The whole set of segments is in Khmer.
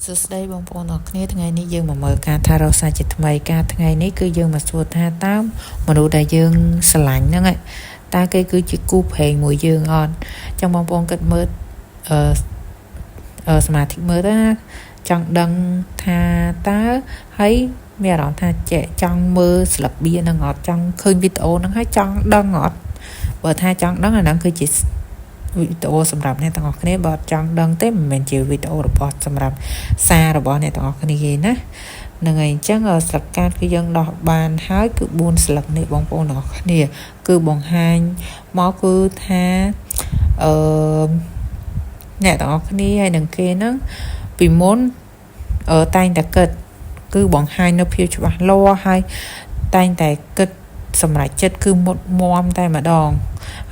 សួស្តីបងប្អូនអរគ្នាថ្ងៃនេះយើងមកមើលការថារកសាច់ជាថ្មីការថ្ងៃនេះគឺយើងមកសួរថាតើមនុស្សដែលយើងស្រឡាញ់ហ្នឹងតើគេគឺជាគូព្រេងមួយយើងអត់ចឹងបងប្អូនគិតមើលសមាធិមើលណាចង់ដឹងថាតើហើយមានអារម្មណ៍ថាចង់មើលស្លឹកបៀហ្នឹងអត់ចង់ឃើញវីដេអូហ្នឹងហើយចង់ដឹងអត់បើថាចង់ដឹងអាហ្នឹងគឺជាវីដេអូសម្រាប់អ្នកទាំងអស់គ្នាបើចង់ដឹងទេមិនមែនជាវីដេអូរបស់សម្រាប់សាររបស់អ្នកទាំងអស់គ្នាទេណាហ្នឹងហើយអញ្ចឹងស្លឹកកាតគឺយើងដោះបានហើយគឺ4ស្លឹកនេះបងប្អូនទាំងអស់គ្នាគឺបង្ហាញមកគឺថាអ្នកទាំងអស់គ្នាហើយនឹងគេហ្នឹងពីមុនតែងតែគិតគឺបង្ហាញនៅភាពច្បាស់លាស់ហើយតែងតែគិតសម្រាប់ចិត្តគឺមុតមមតែម្ដង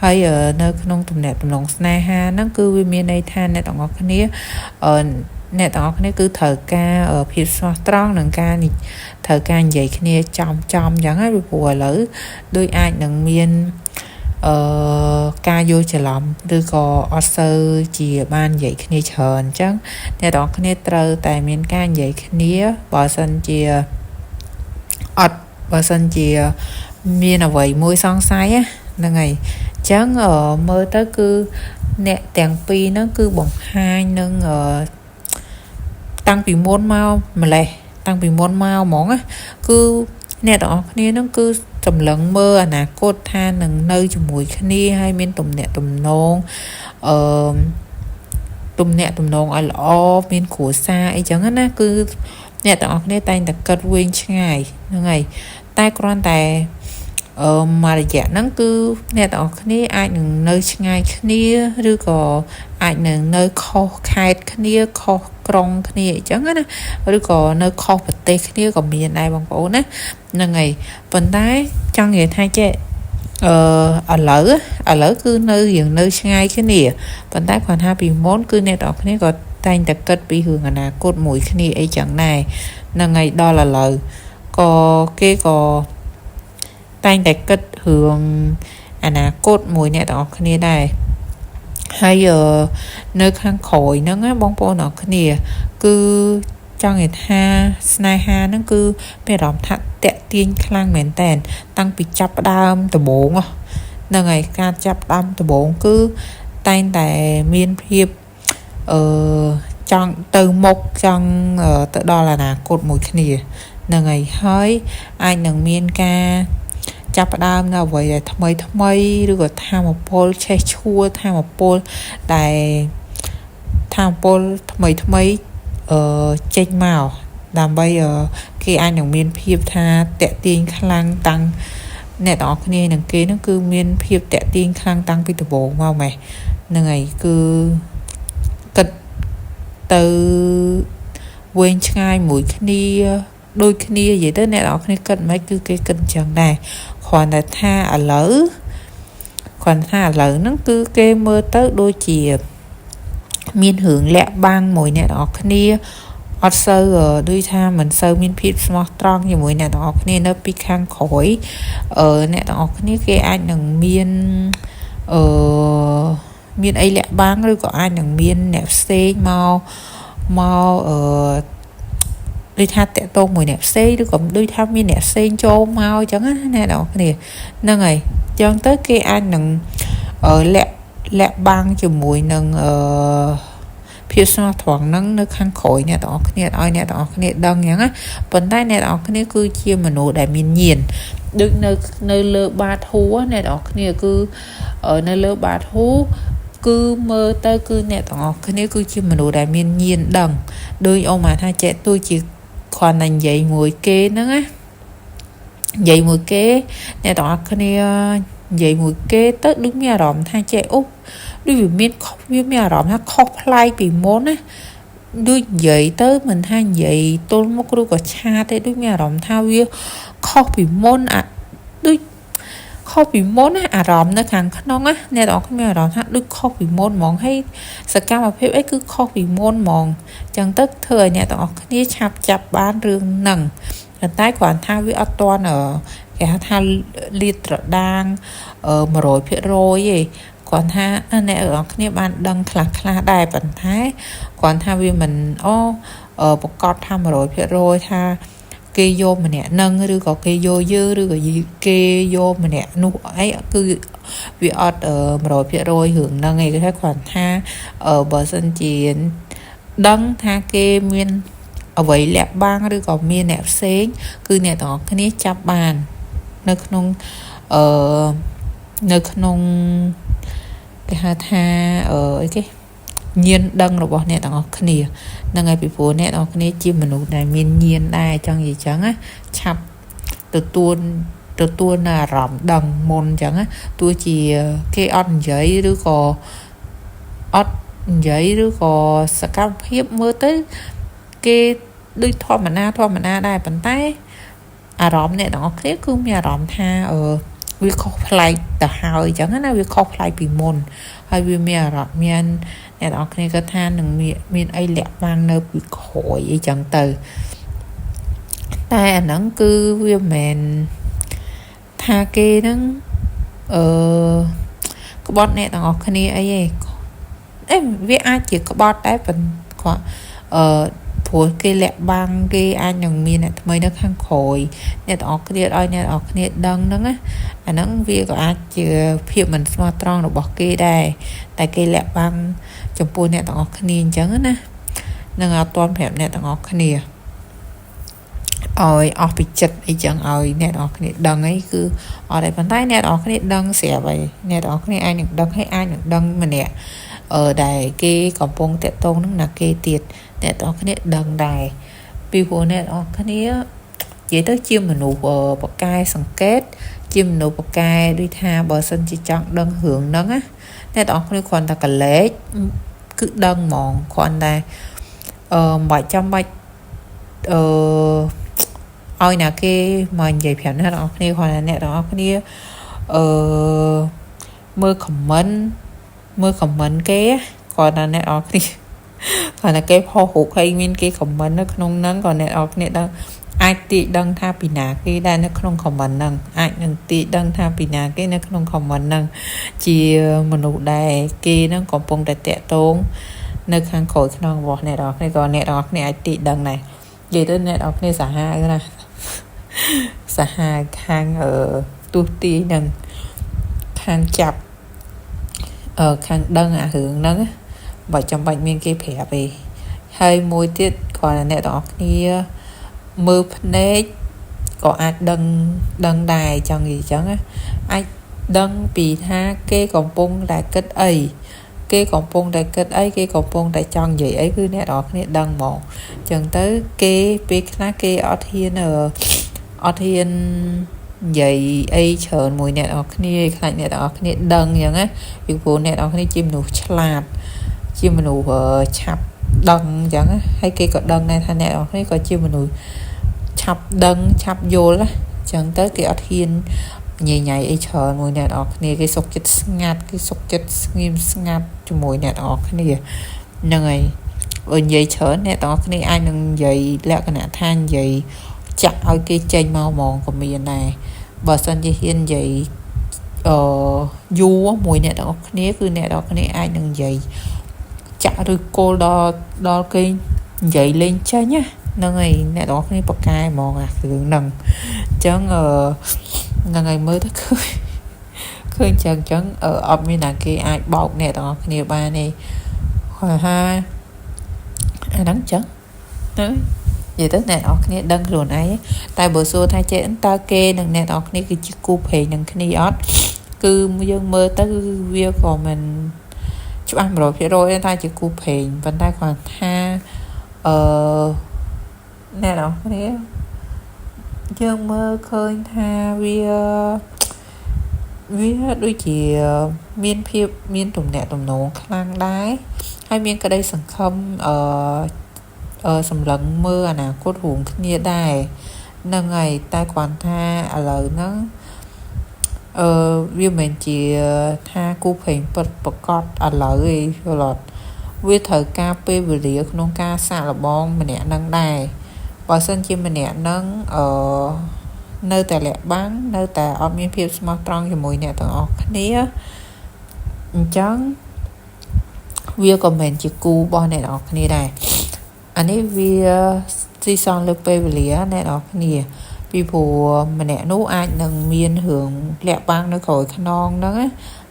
ហើយនៅក្នុងទំនាក់ទំនងស្នេហាហ្នឹងគឺវាមានន័យថាអ្នកទាំងអស់គ្នាអ្នកទាំងអស់គ្នាគឺត្រូវការភាពស្មោះត្រង់និងការត្រូវការនិយាយគ្នាចំអញ្ចឹងហើយព្រោះឥឡូវដូចអាចនឹងមានការយល់ច្រឡំឬក៏អត់សូវជាបាននិយាយគ្នាច្រើនអញ្ចឹងអ្នកទាំងអស់គ្នាត្រូវតែមានការនិយាយគ្នាបើសិនជាមានអ្វីមួយសង្ស័យហ្នឹងហើយអញ្ចឹងមើលទៅគឺអ្នកទាំងពីរហ្នឹងគឺបង្ហាញនឹងតាំងពីមុនមកម្លេះតាំងពីមុនមកហ្មងគឺអ្នកទាំងអស់គ្នាហ្នឹងគឺសម្លឹងមើលអនាគតថានឹងនៅជាមួយគ្នាហើយមានទំនាក់ទំនងឲ្យល្អមានគ្រួសារអីចឹងណាគឺអ្នកទាំងអស់គ្នាតែងតែគិតវែងឆ្ងាយហ្នឹងហើយតែគ្រាន់តែមករយៈហ្នឹងគឺអ្នកទាំងអស់គ្នាអាចនឹងនៅឆ្ងាយគ្នាឬក៏អាចនឹងនៅខុសខេត្តគ្នាខុសក្រុងគ្នាអញ្ចឹងណាឬក៏នៅខុសប្រទេសគ្នាក៏មានដែរបងប្អូនណាហ្នឹងហើយប៉ុន្តែចង់និយាយថាចេះឥឡូវគឺនៅរៀងនៅឆ្ងាយគ្នាប៉ុន្តែគ្រាន់ថាពីមុនគឺអ្នកទាំងអស់គ្នាក៏តែងតែគិតពីរឿងអនាគតមួយគ្នាអីចឹងដែរហ្នឹងហើយដល់ឥឡូវក៏គេក៏តែងតែគិតរឿងអនាគតមួយអ្នកទាំងអស់គ្នាដែរហើយនៅខាងក្រោយហ្នឹងបងប្អូនទាំងអស់គ្នាគឺចង់និយាយថាស្នេហាហ្នឹងគឺមានអារម្មណ៍ថាតាក់ទាញខ្លាំងមែនតើតាំងពីចាប់ផ្ដើមដំបូងហ្នឹងហើយការចាប់ផ្ដើមដំបូងគឺតែងតែមានភាពចង់ទៅមុខចង់ទៅដល់អនាគតមួយគ្នាហ្នឹងហើយអាចនឹងមានការចាប់ផ្ដើមនៅអ្វីដែលថ្មីឬក៏ធម៌ពលឆេះឈួរធម៌ពលថ្មីចេញមកដើម្បីគេអាចនឹងមានភាពថាតាក់ទាញខ្លាំងតាំងអ្នកទាំងអស់គ្នានឹងគេហ្នឹងគឺមានភាពតាក់ទាញខ្លាំងតាំងពីដំបូងមកម៉េះហ្នឹងហើយគឺគិតទៅវែងឆ្ងាយមួយគ្នាដូចគ្នានិយាយទៅអ្នកទាំងអស់គ្នាគិតមិនគឺគេគិតអញ្ចឹងដែរគ្រាន់តែថាឥឡូវហ្នឹងគឺគេមើលទៅដូចជាមានរឿងលាក់បាំងមួយអ្នកទាំងអស់គ្នាអត់សូវដូចថាមិនសូវមានភាពស្មោះត្រង់ជាមួយអ្នកទាំងអស់គ្នានៅពីខាងក្រោយអ្នកទាំងអស់គ្នាគេអាចនឹងមានអីលាក់បាំងឬក៏អាចនឹងមានអ្នកផ្សេងមកដូចថាតាក់ទងមួយអ្នកផ្សេងឬក៏ដូចថាមានអ្នកផ្សេងចូលមកអញ្ចឹងណាអ្នកទាំងអស់គ្នាហ្នឹងហើយអញ្ចឹងទៅគេអាចនឹងលាក់បាំងជាមួយនឹងភាពស្មោះត្រង់ហ្នឹងនៅខាងក្រោយអ្នកទាំងអស់គ្នាឲ្យអ្នកទាំងអស់គ្នាដឹងអញ្ចឹងណាប៉ុន្តែអ្នកទាំងអស់គ្នាគឺជាមនុស្សដែលមានញាណដូចនៅលើបាធូអ្នកទាំងអស់គ្នាគឺនៅលើបាធូគឺមើលទៅគឺអ្នកទាំងអស់គ្នាគឺជាមនុស្សដែលមានញាណដឹងដូចអូម៉ាថាចេះទោះជាគ្រាន់តែនិយាយមួយគេហ្នឹងណានិយាយមួយគេអ្នកទាំងអស់គ្នានិយាយមួយគេទៅដូចមានអារម្មណ៍ថាចេះអូដូចវាមានអារម្មណ៍ថាខុសប្លែកពីមុនណាដូចនិយាយទៅមិនថានិយាយទល់មុខឬក៏ឆាតទេដូចមានអារម្មណ៍ថាវាខុសពីមុនដូចខុសពីមុនណាអារម្មណ៍នៅខាងក្នុងណាអ្នកទាំងអស់គ្នាមានអារម្មណ៍ថាដូចខុសពីមុនហ្មងហើយសកម្មភាពអីគឺខុសពីមុនហ្មងអញ្ចឹងទៅធ្វើឲ្យអ្នកទាំងអស់គ្នាឆាប់ចាប់បានរឿងហ្នឹងតែគ្រាន់ថាវាអត់ទាន់គេហៅថាលាតត្រដាង 100% ទេ គាត់ថាអ្នកទាំងអស់គ្នាបានដឹងខ្លះដែរប៉ុន្តែគាត់ថាវាមិនប្រកាសថា 100% ថាគេយកម្នាក់នឹងឬក៏គេយកយើងឬក៏គេយកម្នាក់នោះអីគឺវាអត់ 100% រឿងហ្នឹងឯងគេគាត់ថាបើសិនជាដឹងថាគេមានអ្វីលាក់បាំងឬក៏មានអ្នកផ្សេងគឺអ្នកទាំងអស់គ្នាចាប់បាននៅក្នុងនៅក្នុងគេហៅថាអីគេញៀនដឹងរបស់អ្នកទាំងអស់គ្នាហ្នឹងហើយពីព្រោះអ្នកទាំងអស់គ្នាជាមនុស្សដែលមានញៀនដែរចង់និយាយចឹងណាឆាប់ទទួលនៅអារម្មណ៍ដឹងមុនចឹងណាទោះជាគេអត់និយាយឬក៏អត់និយាយឬក៏សកម្មភាពមើលទៅគេដូចធម្មតាដែរប៉ុន្តែអារម្មណ៍អ្នកទាំងអស់គ្នាគឺមានអារម្មណ៍ថាវាខុសប្លែកទៅហើយអញ្ចឹងណាវាខុសប្លែកពីមុនហើយវាមានអារម្មណ៍មានអ្នកទាំងអស់គ្នាគាត់ថានឹងមានអីលាក់បាំងនៅពីក្រោយអីចឹងទៅតែអាហ្នឹងគឺវាមិនមែនថាគេហ្នឹងក្បត់អ្នកទាំងអស់គ្នាអីទេវាអាចជាក្បត់ដែរប៉ុន្តែគាត់ព្រោះគេលាក់បាំងគេអាចនឹងមានអ្នកថ្មីនៅខាងក្រោយអ្នកទាំងអស់គ្នាឲ្យអ្នកទាំងអស់គ្នាដឹងហ្នឹងណាអាហ្នឹងវាក៏អាចជាភាពមិនស្មោះត្រង់របស់គេដែរតែគេលាក់បាំងចំពោះអ្នកទាំងអស់គ្នាអញ្ចឹងណានឹងអត់ទាន់ប្រាប់អ្នកទាំងអស់គ្នាឲ្យអស់ពីចិត្តអីចឹងឲ្យអ្នកទាំងអស់គ្នាដឹងអីគឺអត់ទេប៉ុន្តែអ្នកទាំងអស់គ្នាដឹងស្រាប់ហើយអ្នកទាំងអស់គ្នាអាចនឹងដឹងហើយអាចនឹងដឹងម្នាក់ដែលគេកំពុងតាក់ទងនឹងណាគេទៀតអ្នកទាំងអស់គ្នាដឹងដែរពីព្រោះអ្នកទាំងអស់គ្នានិយាយទៅជាមនុស្សបកកែសង្កេតជាមនុស្សបកកែដូចថាបើសិនជាចង់ដឹងរឿងហ្នឹងណាអ្នកទាំងអស់គ្នាគ្រាន់តែកលេចគឺដឹងហ្មងគ្រាន់តែមិនបាច់ចាំបាច់ឲ្យណាគេមកនិយាយប្រាប់អ្នកទាំងអស់គ្នាគ្រាន់តែអ្នកទាំងអស់គ្នាមើល comment គេគាត់ថាអ្នកនរគ្នាគាត់ថាគេផុសរូបហើយមានគេ comment នៅក្នុងហ្នឹងក៏អ្នកនរគ្នាដឹងអាចទាយដឹងថាពីណាគេដែរនៅក្នុង comment ហ្នឹងអាចនឹងទាយដឹងថាពីណាគេនៅក្នុង comment ហ្នឹងជាមនុស្សដែរគេហ្នឹងកំពុងតែតាក់ទងនៅខាងក្រោយខ្នងរបស់អ្នកនរគ្នាក៏អ្នកនរគ្នាអាចទាយដឹងដែរនិយាយទៅអ្នកនរគ្នាសាហាវណាសាហាវខាងទូទាយហ្នឹងខាងចាប់ខាងដឹងអារឿងហ្នឹងបើចាំបាច់មានគេប្រាប់ទេហើយមួយទៀតគ្រាន់តែអ្នកទាំងអស់គ្នាមើលភ្នែកក៏អាចដឹងដែរចង់និយាយចឹងណាអាចដឹងពីថាគេកំពុងតែគិតអីគេកំពុងតែគិតអីគេកំពុងតែចង់និយាយអីគឺអ្នកទាំងអស់គ្នាដឹងហ្មងចឹងទៅគេពេលខ្លះគេអត់ហ៊ាននិយាយអីច្រើនមួយអ្នកនរគ្នាខ្លាចអ្នកនរគ្នាដឹងអញ្ចឹងណាពីព្រោះអ្នកនរគ្នាជាមនុស្សឆ្លាតជាមនុស្សឆាប់ដឹងអញ្ចឹងណាហើយគេក៏ដឹងដែរថាអ្នកនរគ្នាក៏ជាមនុស្សឆាប់ដឹងឆាប់យល់ណាអញ្ចឹងទៅគេអត់ហ៊ានញញៃអីច្រើនមួយអ្នកនរគ្នាគេសុខចិត្តស្ងាត់គេសុខចិត្តស្ងៀមស្ងាត់ជាមួយអ្នកនរគ្នាហ្នឹងហើយនិយាយច្រើនអ្នកនរគ្នាអាចនឹងនិយាយលក្ខណៈថានិយាយចាក់ឲ្យគេចេញមកហ្មងក៏មានដែរបើសិនជាហ៊ាននិយាយយូរមួយអ្នកទាំងអស់គ្នាគឺអ្នកទាំងអស់គ្នាអាចនឹងនិយាយចាក់ឬគោលដល់គេនិយាយលេងចេញណាហ្នឹងហើយអ្នកទាំងអស់គ្នាបកកែហ្មងអារឿងហ្នឹងអញ្ចឹងហ្នឹងហើយមើលទៅឃើញចឹងអត់មានណាគេអាចបោកអ្នកទាំងអស់គ្នាបានទេហើយអាហ្នឹងចឹងទៅនិយាយទៅអ្នកនរគ្នាដឹងខ្លួនឯងតែបើសួរថាចេះតើគេនិងអ្នកនរគ្នាគឺជាគូព្រេងនឹងគ្នាអត់គឺយើងមើលទៅវាក៏មិនច្បាស់ 100% ថាជាគូព្រេងប៉ុន្តែគាត់ថាអ្នកនរគ្នាយើងមើលឃើញថាវាដូចជាមានភាពមានទំនាក់ទំនងខ្លាំងដែរហើយមានក្តីសង្ឃឹមសម្លឹងមើលអនាគតរួមគ្នាដែរហ្នឹងហើយតែគ្រាន់ថាឥឡូវហ្នឹងវាមិនជាថាគូព្រេងពិតប្រកបឥឡូវឯងយល់អត់វាត្រូវការពេលវេលាក្នុងការសាកល្បងម្នាក់ហ្នឹងដែរបើសិនជាម្នាក់ហ្នឹងនៅតែលាក់បាំងនៅតែអត់មានភាពស្មោះត្រង់ជាមួយអ្នកទាំងអស់គ្នា chẳng việc của mình chỉ cú bao này đó cái này đây anh ấy việc si son lực bê lìa này đó cái này vì phù mà nè nấu ai nâng miên hưởng lẹ băng nó khỏi khăn non đó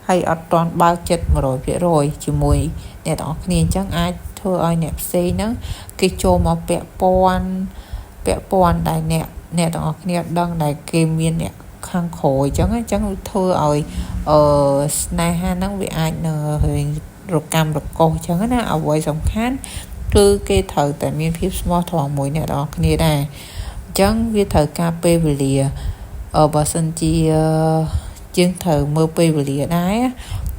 hay ở toàn bao chất mà rồi phía rồi chỉ mùi nè đó cái này chẳng ai thôi ai nẹp xây nó cái chỗ mà bẹ pon đại nè đó cái này đang đại kê miên nè khăn khổ chẳng thôi ai này ha nó bị ai nờ hình rồi cam rồi cô chẳng á ở ngoài sông khán cứ cái thời tại miền phía small thòng mũi nè đó cái này đây chẳng với thời KP về lìa ở bà sân chi chương thời mơ về lìa đái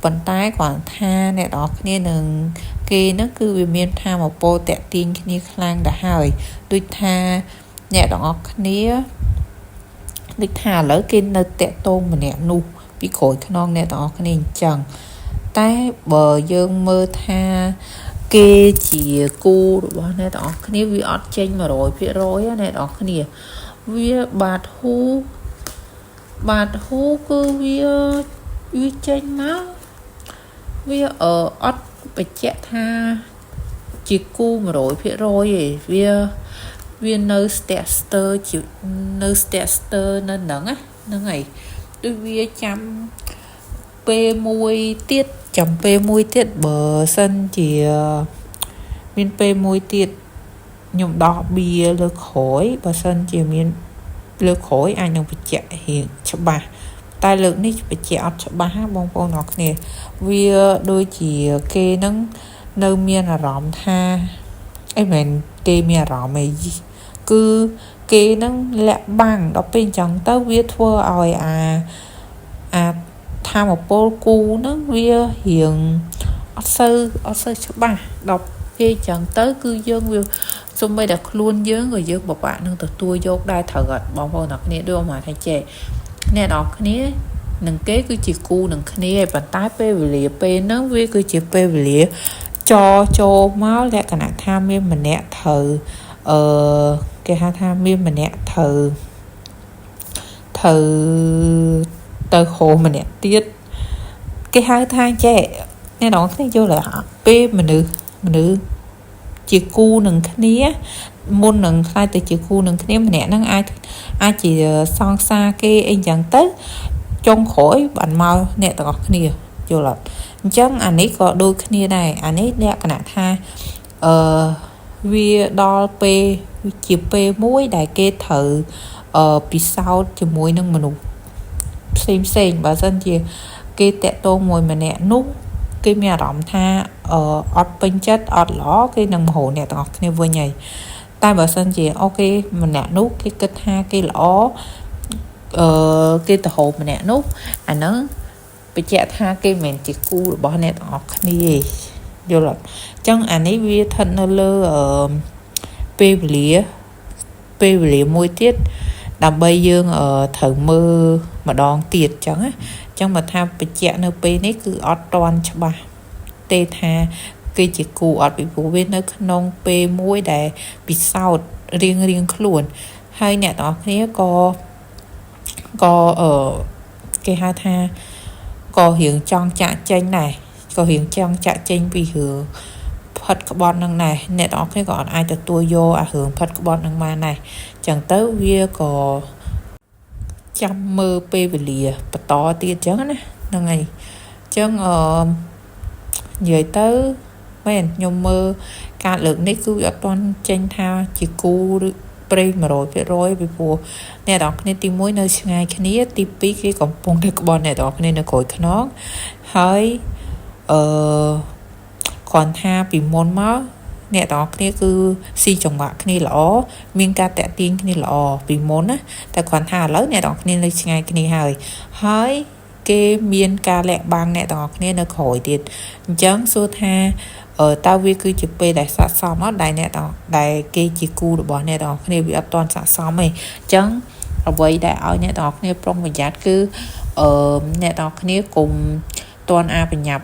vận tái còn tha nè đó cái này nâng kia nó cứ vì miền tha một bộ tẹt tin cái này khang đã hỏi đôi tha nè đó cái này đôi tha lỡ kia nó tẹt tôm mà nè nu bị khối cái non nè đó cái này chẳng tái bờ dương mơ tha kê chỉ cô rồi bao này đó cái này vì ọt chênh mà rồi phía rồi này đó cái này vì bạt hú cứ vì chênh máu vì ở ọt bị chết tha chỉ cô mà rồi phía rồi vì nơi tester chịu nơi tester nên nắng á nó ngày tôi vì chăm p mùi tiết chấm p mùi tiết bờ sân chỉ miền p mùi tiết nhung đỏ bia lơ khối bờ sân chỉ miền lơ khối anh nhung bị chạy hiện cho bà tai lượng ní bị chạy cho bà bông bông nọ nè vì đôi chỉ kê nâng nơi miền là rõm tha em mình kê miền rõm mày cứ kê nâng lẹ bằng đó bên trong tao viết thua ỏi tham một bố cu nó vía hiện ở sơ cho bà đọc khi chẳng tới cư dân view xong bây đặt luôn dân người dân một bạn nâng từ tôi vô đai thở gật bóng vào nọc nè đưa mà thay trẻ nè đọc nè nâng kế cứ chỉ cu nâng nè bàn tay bê về lìa bê nó vía cứ chỉ bê về lìa cho máu lẹ cả nạn tham miên mà nẹ thờ cái hai tham miên mà nẹ thờ tờ khổ mà nè tiết cái hai thang trẻ nè đó cái vô là p mà nữ chỉ cu nừng cái ní môn nừng khai từ chỉ cu nừng cái ní mà nè năng ai chỉ son xa cái anh chẳng tới trong khỏi bạn mau nè tờ cái ní vô là chẳng anh ấy có đôi cái ní này anh ấy nè cái nạn tha vì đo p chỉ p muối đại kê thử bị sao chỉ muối nâng mà nụ xem bà dân gì cái tẹt tô mùi mà nè nút cái mẹ rộng tha ọt bên chất ọt ló cái nâng hồ nè tọt này vừa nhảy tai bà dân gì ok mà nè nút cái kết ha cái lõ cái tờ hồ mà nè nút nó bị chạy tha cái mình chỉ cu bỏ nè tọt này vô là chân ấy vi thân nó lơ pê lìa môi tiết đầm bây dương ở thử mơ mà đòn tiệt chẳng á chẳng mà tham bị chạy nơi pe này cứ ọt toàn cho bà tê tha cái chỉ cụ ọt bị vụ bên nơi nông pe muối để bị sao riêng luôn hay nè đó thế có ở cái hai tha có hiện trong chạ chênh này có hiện trong chạ chênh vì hưởng phật carbon năng này nè đó cái gọi ai từ tua vô hưởng phật carbon năng ma này chẳng tới vía có trăm mơ pe về lìa và to tiền chớ nè năng này chân về tới mấy nhom mơ cả lượng đấy cứ ở toàn tranh thao chỉ cu pre mà rồi phải rồi bị phù nè đó nên tìm mối nơi ngày cái này tìm pi cái còn phong cái carbon này đó nên nó cội nó hơi còn tha bị môn máu nè đó cái cứ si chồng bạc cái lõ miên ca tẹt tiên cái lõ bị môn áแต่còn tha lớn nè đó nên lấy ngày cái này hơi cái miên ca lẹ băng nè đó nên nó khỏi tiền chấn số tha ở tao vi cứ chụp pe đại sát xóm á đại nè đó đại cái chỉ cu được bỏ nè đó cái bị toàn sát xóm này chấn ở vậy đại ở nè đó cái trong mình giác cứ nè đó cái cùng toàn a bị nhập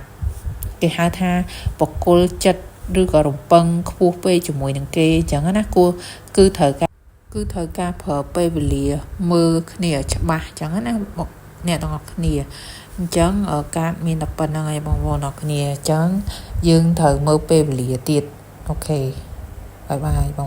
cái hai tha bọc cô chất đưa gọi đồng băng khu pe cho mùi nằng kê chẳng á cô cứ thời ca phở pe về lìa mưa này ở chợ bà chẳng á អ្នកទាំងអស់គ្នាអញ្ចឹងការមានតែប៉ុណ្្នឹងឯងបងប្អូនអរគ្នាអញ្ចឹងយើងត្រូវមើលពេលវេលាទៀតអូខេបាយបាយបង